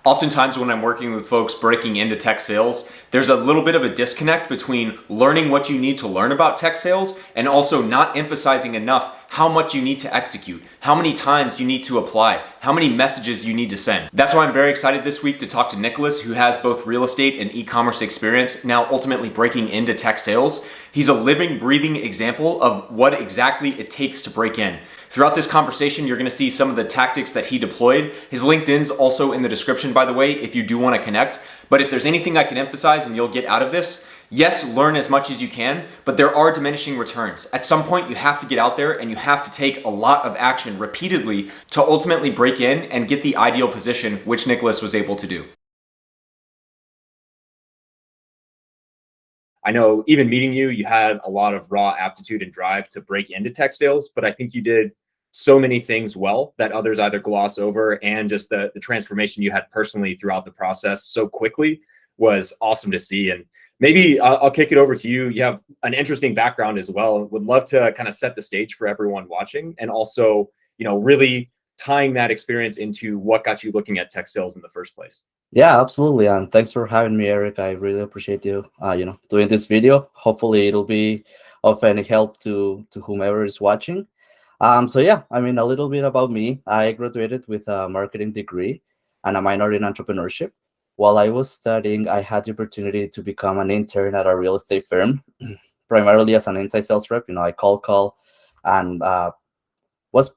Oftentimes when I'm working with folks breaking into tech sales, there's a little bit of a disconnect between learning what you need to learn about tech sales and also not emphasizing enough how much you need to execute, how many times you need to apply, how many messages you need to send. That's why I'm very excited this week to talk to Nicholas, who has both real estate and e-commerce experience, now ultimately breaking into tech sales. He's a living, breathing example of what exactly it takes to break in. Throughout this conversation, you're going to see some of the tactics that he deployed. His LinkedIn's also in the description, by the way, if you do want to connect. But if there's anything I can emphasize and you'll get out of this, yes, learn as much as you can, but there are diminishing returns. At some point, you have to get out there and you have to take a lot of action repeatedly to ultimately break in and get the ideal position, which Nicholas was able to do. I know even meeting you, you had a lot of raw aptitude and drive to break into tech sales, but I think you did so many things well that others either gloss over, and just the transformation you had personally throughout the process so quickly was awesome to see. And maybe I'll kick it over to you. You have an interesting background as well. Would love to kind of set the stage for everyone watching, and also, really tying that experience into what got you looking at tech sales in the first place. Yeah, absolutely. And thanks for having me, Eric. I really appreciate you, doing this video. Hopefully it'll be of any help to whomever is watching. So yeah, I mean, a little bit about me. I graduated with a marketing degree and a minor in entrepreneurship. While I was studying, I had the opportunity to become an intern at a real estate firm, primarily as an inside sales rep. I call, and was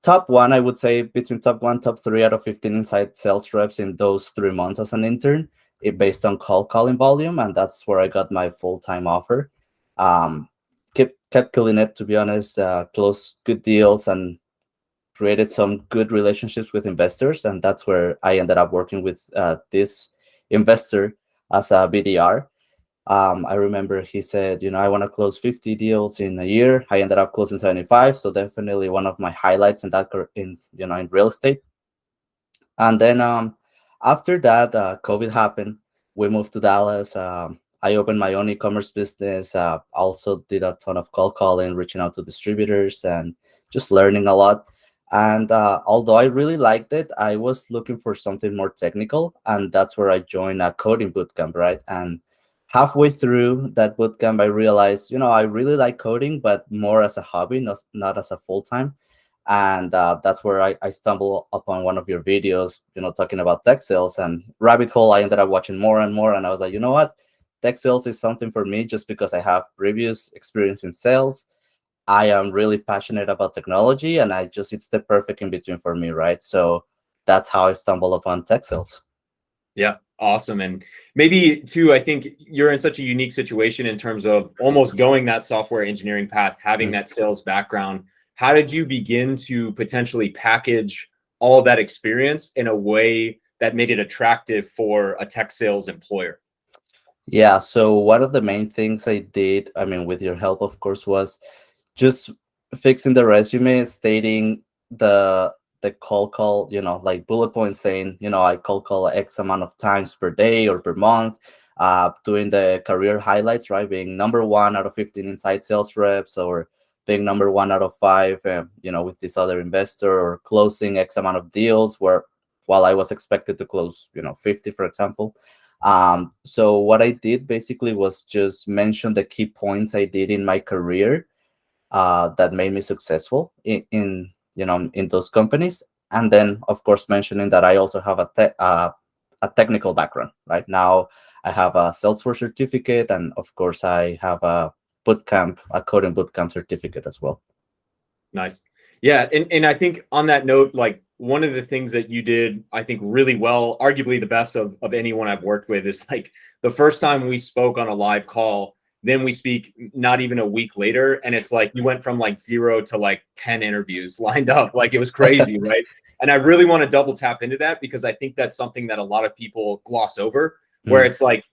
top one, I would say, between top one, top three out of 15 inside sales reps in those 3 months as an intern, based on calling volume. And that's where I got my full-time offer. Um, kept killing it, to be honest, closed good deals and created some good relationships with investors. And that's where I ended up working with this investor as a BDR. I remember he said, I want to close 50 deals in a year. I ended up closing 75. So definitely one of my highlights in real estate. And then after that, COVID happened. We moved to Dallas. I opened my own e-commerce business. Also did a ton of cold calling, reaching out to distributors and just learning a lot. And although I really liked it, I was looking for something more technical. And that's where I joined a coding bootcamp, right? And halfway through that bootcamp, I realized, I really like coding, but more as a hobby, not as a full-time. And that's where I stumbled upon one of your videos, talking about tech sales, and rabbit hole. I ended up watching more and more, and I was like, you know what? Tech sales is something for me just because I have previous experience in sales. I am really passionate about technology, and it's the perfect in between for me, right? So that's how I stumbled upon tech sales. Yeah, awesome. And maybe too, I think you're in such a unique situation in terms of almost going that software engineering path, having that sales background. How did you begin to potentially package all that experience in a way that made it attractive for a tech sales employer? Yeah, so one of the main things I did, I mean, with your help, of course, was just fixing the resume, stating the call, like bullet points saying, I call X amount of times per day or per month, doing the career highlights, right? Being number 1 out of 15 inside sales reps, or being number 1 out of 5, with this other investor, or closing X amount of deals while I was expected to close, 50, for example. So what I did basically was just mention the key points I did in my career that made me successful in those companies, and then of course mentioning that I also have a technical background. Right now, I have a Salesforce certificate, and of course I have a coding bootcamp certificate as well. Nice. Yeah. And I think on that note, like one of the things that you did, I think really well, arguably the best of anyone I've worked with, is like the first time we spoke on a live call, then we speak not even a week later. And it's like you went from like 0 to like 10 interviews lined up. Like it was crazy, right? And I really want to double tap into that because I think that's something that a lot of people gloss over, where it's like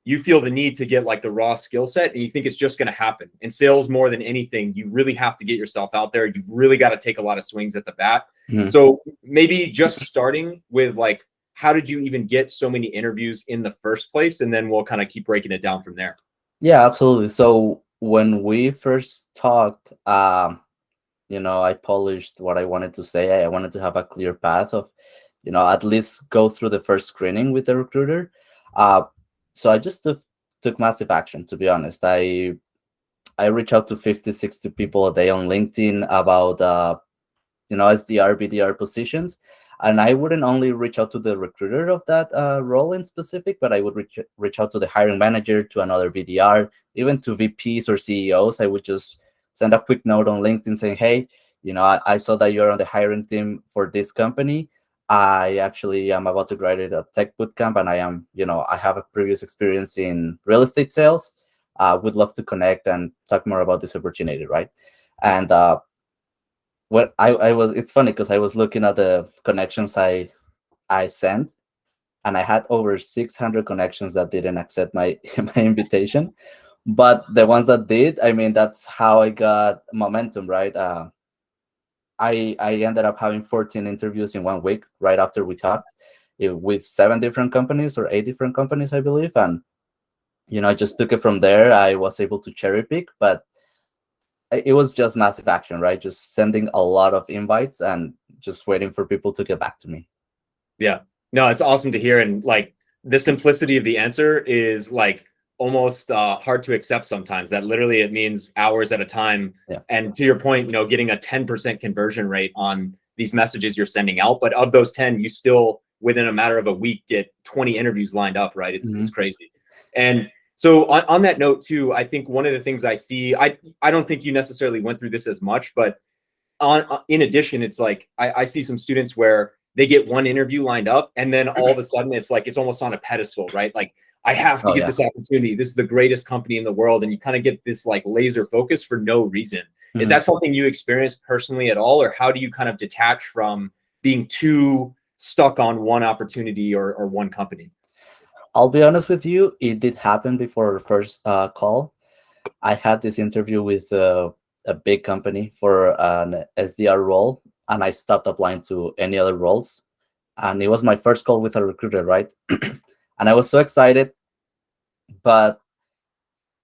you feel the need to get like the raw skill set and you think it's just going to happen. In sales, more than anything, you really have to get yourself out there. You've really got to take a lot of swings at the bat. So maybe just starting with like, how did you even get so many interviews in the first place? And then we'll kind of keep breaking it down from there. Yeah, absolutely. So when we first talked, I polished what I wanted to say. I wanted to have a clear path of at least go through the first screening with the recruiter. Uh, so I just took massive action, to be honest. I reach out to 50, 60 people a day on LinkedIn about SDR, BDR positions. And I wouldn't only reach out to the recruiter of that role in specific, but I would reach out to the hiring manager, to another BDR, even to VPs or CEOs. I would just send a quick note on LinkedIn saying, hey, I saw that you're on the hiring team for this company. I actually am about to graduate a tech bootcamp, and I have a previous experience in real estate sales. Would love to connect and talk more about this opportunity, right? And what I was it's funny because I was looking at the connections I sent, and I had over 600 connections that didn't accept my my invitation. But the ones that did, I mean, that's how I got momentum, right? I ended up having 14 interviews in 1 week right after we talked, with 7 different companies or 8 different companies, I believe. And I just took it from there. I was able to cherry pick, but it was just massive action, right? Just sending a lot of invites and just waiting for people to get back to me. Yeah. No, it's awesome to hear. And like the simplicity of the answer is like almost hard to accept sometimes, that literally it means hours at a time. Yeah. And to your point, getting a 10% conversion rate on these messages you're sending out. But of those 10, you still, within a matter of a week, get 20 interviews lined up, right? It's crazy. And so on that note too, I think one of the things I see, I don't think you necessarily went through this as much, but in addition, it's like I see some students where they get one interview lined up, and then all of a sudden it's like it's almost on a pedestal, right? Like, I have to get this opportunity. This is the greatest company in the world. And you kind of get this like laser focus for no reason. Is that something you experienced personally at all? Or how do you kind of detach from being too stuck on one opportunity or one company? I'll be honest with you, it did happen before our first call. I had this interview with a big company for an SDR role, and I stopped applying to any other roles. And it was my first call with a recruiter, right? And I was so excited, but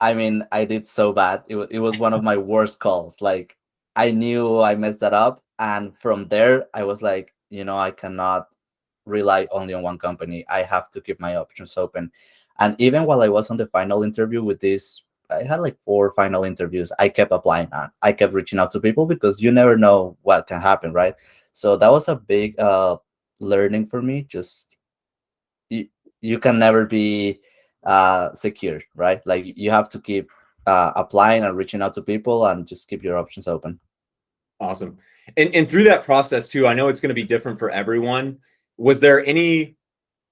I mean, I did so bad. It was one of my worst calls. Like, I knew I messed that up. And from there, I was like, I cannot rely only on one company. I have to keep my options open. And even while I was on the final interview with this, I had like 4 final interviews. I kept applying. I kept reaching out to people because you never know what can happen, right? So that was a big learning for me. Just you can never be secure, right? Like, you have to keep applying and reaching out to people and just keep your options open. Awesome. And through that process too, I know it's going to be different for everyone. Was there any,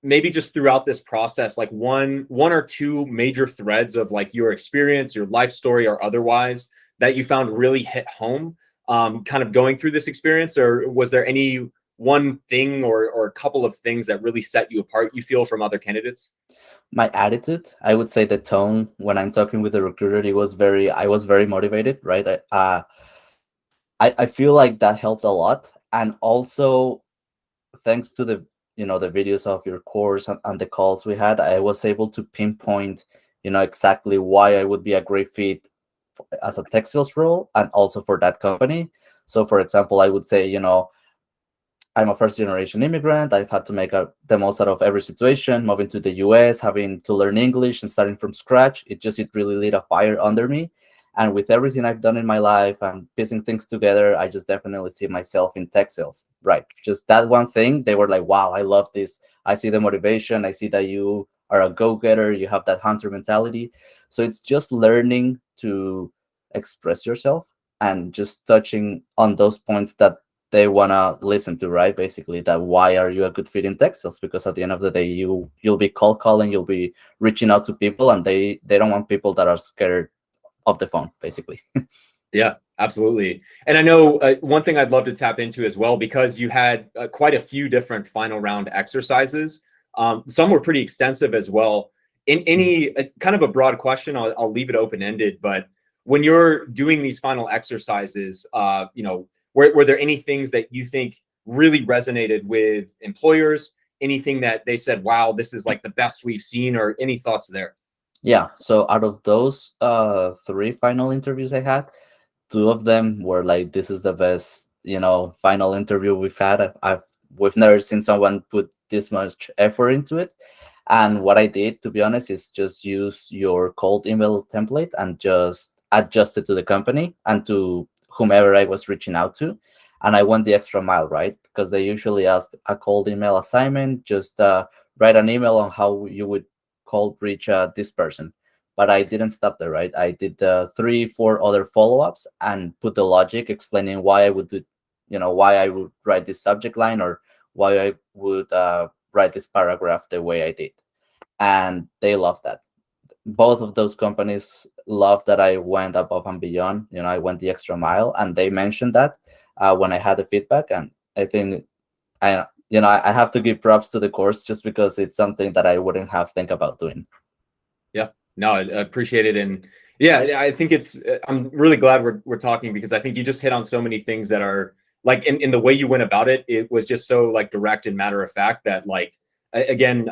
maybe just throughout this process, like one or two major threads of like your experience, your life story or otherwise, that you found really hit home kind of going through this experience? Or was there any one thing or a couple of things that really set you apart, you feel, from other candidates? My attitude, I would say the tone when I'm talking with the recruiter, I was very motivated, right? I feel like that helped a lot. And also, thanks to the the videos of your course and the calls we had, I was able to pinpoint exactly why I would be a great fit as a tech sales role and also for that company. So for example, I would say, I'm a first generation immigrant. I've had to make the most out of every situation, moving to the US, having to learn English and starting from scratch. It really lit a fire under me. And with everything I've done in my life and piecing things together, I just definitely see myself in tech sales, right? Just that one thing, they were like, wow, I love this. I see the motivation. I see that you are a go-getter. You have that hunter mentality. So it's just learning to express yourself and just touching on those points that they want to listen to, right? Basically, that why are you a good fit in tech sales? Because at the end of the day, you'll be cold calling, you'll be reaching out to people, and they don't want people that are scared of the phone, basically. Yeah, absolutely. And I know one thing I'd love to tap into as well, because you had quite a few different final round exercises. Some were pretty extensive as well. In any kind of a broad question, I'll leave it open-ended, but when you're doing these final exercises, were there any things that you think really resonated with employers? Anything that they said, wow, this is like the best we've seen, or any thoughts there? Yeah. So out of those 3 final interviews I had, 2 of them were like, this is the best, final interview we've had. we've never seen someone put this much effort into it. And what I did, to be honest, is just use your cold email template and just adjust it to the company and to whomever I was reaching out to. And I went the extra mile, right? Because they usually ask a cold email assignment, just write an email on how you would cold reach this person. But I didn't stop there, right? I did 3, 4 other follow-ups and put the logic explaining why I would do, why I would write this subject line or why I would write this paragraph the way I did. And they loved that. Both of those companies loved that I went above and beyond. I went the extra mile, and they mentioned that when I had the feedback. And I think I have to give props to the course just because it's something that I wouldn't have think about doing. Yeah, no, I appreciate it. And yeah, I think I'm really glad we're talking, because I think you just hit on so many things that are like in the way you went about it. It was just so like direct and matter of fact that like, again,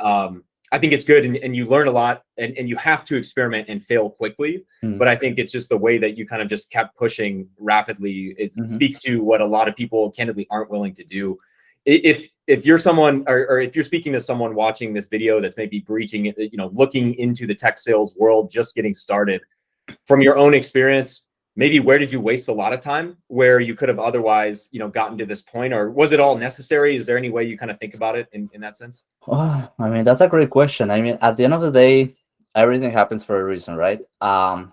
I think it's good, and you learn a lot, and you have to experiment and fail quickly. But I think it's just the way that you kind of just kept pushing rapidly. It speaks to what a lot of people candidly aren't willing to do. If you're someone, or if you're speaking to someone watching this video that's maybe breaching, looking into the tech sales world, just getting started, from your own experience, maybe where did you waste a lot of time where you could have otherwise, gotten to this point, or was it all necessary? Is there any way you kind of think about it in that sense? Oh, I mean, that's a great question. I mean, at the end of the day, everything happens for a reason, right? I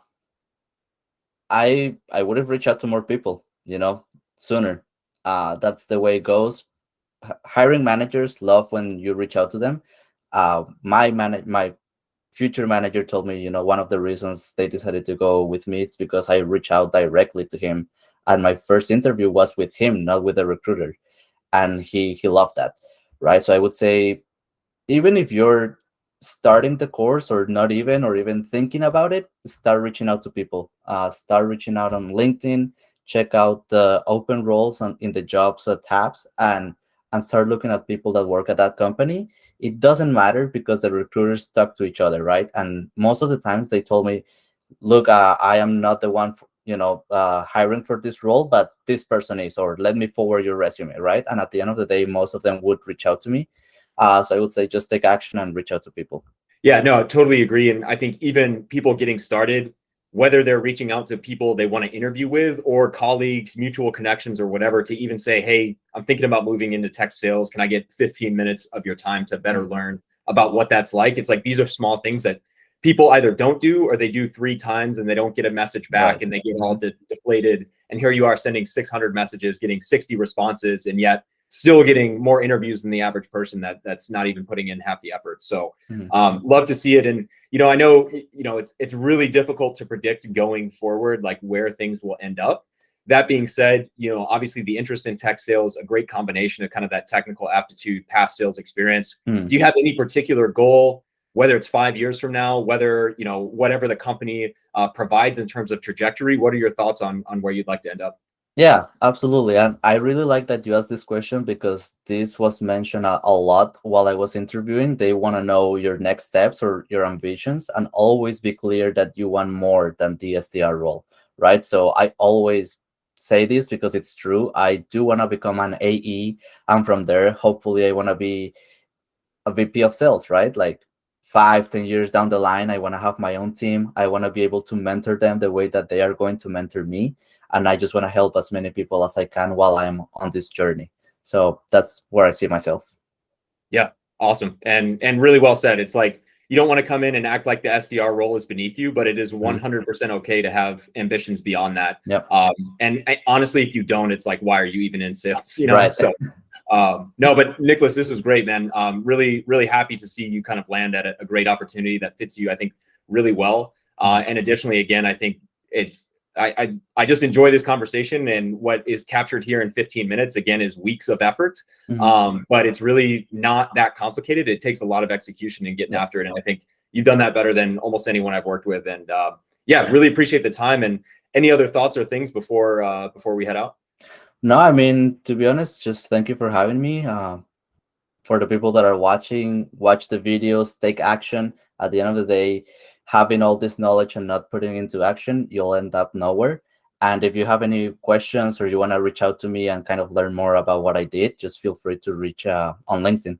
would have reached out to more people, sooner. That's the way it goes. Hiring managers love when you reach out to them. My future manager told me, one of the reasons they decided to go with me is because I reach out directly to him, and my first interview was with him, not with a recruiter, and he loved that, right? So I would say, even if you're starting the course or not even, or even thinking about it, start reaching out to people. Start reaching out on LinkedIn, check out the open roles in the jobs tabs, and start looking at people that work at that company. It doesn't matter, because the recruiters talk to each other, right? And most of the times they told me, look, I am not the one hiring for this role, but this person is, or let me forward your resume, right? And at the end of the day, most of them would reach out to me. So I would say just take action and reach out to people. Yeah, no, totally agree. And I think even people getting started, whether they're reaching out to people they want to interview with, or colleagues, mutual connections, or whatever, to even say, hey, I'm thinking about moving into tech sales. Can I get 15 minutes of your time to better learn about what that's like? It's like, these are small things that people either don't do, or they do 3 times and they don't get a message back, right, and they get all deflated. And here you are sending 600 messages, getting 60 responses, and yet still getting more interviews than the average person that's not even putting in half the effort. So love to see it. And, I know, it's really difficult to predict going forward, like where things will end up. That being said, obviously the interest in tech sales, a great combination of kind of that technical aptitude, past sales experience. Do you have any particular goal, whether it's 5 years from now, whether, whatever the company provides in terms of trajectory? What are your thoughts on where you'd like to end up? Yeah, absolutely. And I really like that you asked this question, because this was mentioned a lot while I was interviewing. They want to know your next steps or your ambitions, and always be clear that you want more than the SDR role, right? So I always say this because it's true. I do want to become an AE, and from there, hopefully I want to be a VP of sales, right? Like 5-10 years down the line, I want to have my own team. I want to be able to mentor them the way that they are going to mentor me. And I just want to help as many people as I can while I'm on this journey. So that's where I see myself. Yeah, awesome. And really well said. It's like, you don't want to come in and act like the SDR role is beneath you, but it is 100% okay to have ambitions beyond that. Yep. And honestly, if you don't, it's like, why are you even in sales? Right. So no, but Nicholas, this was great, man. Really, really happy to see you kind of land at a great opportunity that fits you, I think, really well. And additionally, again, I think I just enjoy this conversation, and what is captured here in 15 minutes, again, is weeks of effort. But it's really not that complicated. It takes a lot of execution and getting after it. And I think you've done that better than almost anyone I've worked with. And yeah, really appreciate the time. And any other thoughts or things before we head out? No, I mean, to be honest, just thank you for having me. For the people that are watching, watch the videos, take action. At the end of the day, having all this knowledge and not putting it into action, you'll end up nowhere. And if you have any questions or you want to reach out to me and kind of learn more about what I did, just feel free to reach on LinkedIn.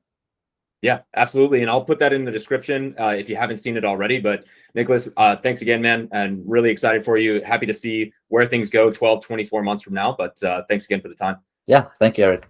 Yeah, absolutely. And I'll put that in the description if you haven't seen it already. But Nicholas, thanks again, man. And really excited for you. Happy to see where things go 12, 24 months from now. But thanks again for the time. Yeah, thank you, Eric.